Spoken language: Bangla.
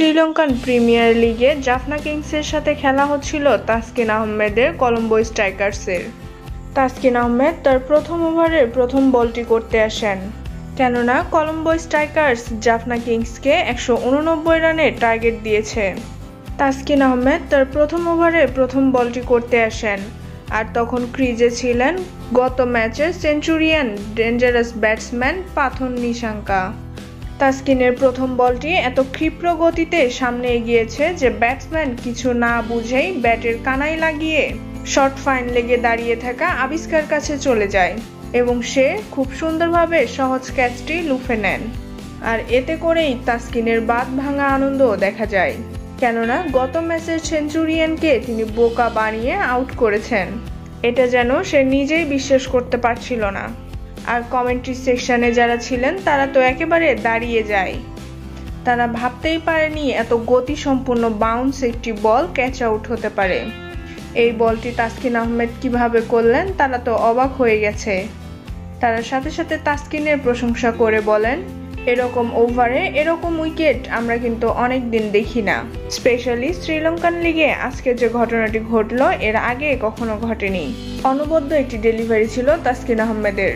শ্রীলঙ্কান প্রিমিয়ার লিগে জাফনা কিংসের সাথে খেলা হচ্ছিল তাসকিন আহমেদের কলম্বো স্ট্রাইকার্সের। তাসকিন আহমেদ তার প্রথম ওভারের প্রথম বলটি করতে আসেন, কেননা কলম্বো স্ট্রাইকার্স জাফনা কিংসকে 189 রানের টার্গেট দিয়েছে। তাসকিন আহমেদ তার প্রথম ওভারে প্রথম বলটি করতে আসেন, আর তখন ক্রিজে ছিলেন গত ম্যাচের সেঞ্চুরিয়ান ডেঞ্জারাস ব্যাটসম্যান পাথন নিশাঙ্কা। তাসকিনের প্রথম বলটি এত ক্ষিপ্র গতিতে সামনে এগিয়েছে যে ব্যাটসম্যান কিছু না বুঝেই ব্যাটের কানায় লাগিয়ে শর্ট ফাইন লেগে দাঁড়িয়ে থাকা আবিষ্কার কাছে চলে যায় এবং সে খুব সুন্দরভাবে সহজ ক্যাচটি লুফে নেন। আর এতে করেই তাসকিনের বাঁধ ভাঙা আনন্দ দেখা যায়, কেননা গত ম্যাচের সেঞ্চুরিয়ানকে তিনি বোকা বানিয়ে আউট করেছেন। এটা যেন সে নিজেই বিশ্বাস করতে পারছিল না। আর কমেন্ট্রি সেকশনে যারা ছিলেন তারা তো একেবারে দাঁড়িয়ে যায়। তারা ভাবতেই পারেনি এত গতিসম্পন্ন বাউন্স একটি বল ক্যাচ আউট হতে পারে। এই বলটি তাসকিন আহমেদ কিভাবে করলেন তারা তো অবাক হয়ে গেছে। তারা সাথে সাথে তাসকিনের প্রশংসা করে বলেন, এরকম ওভারে এরকম উইকেট আমরা কিন্তু অনেক দিন দেখি না। স্পেশালি শ্রীলঙ্কান লিগে আজকে যে ঘটনাটি ঘটলো এর আগে কখনো ঘটেনি। অনবদ্য একটি ডেলিভারি ছিল তাসকিন আহমেদের।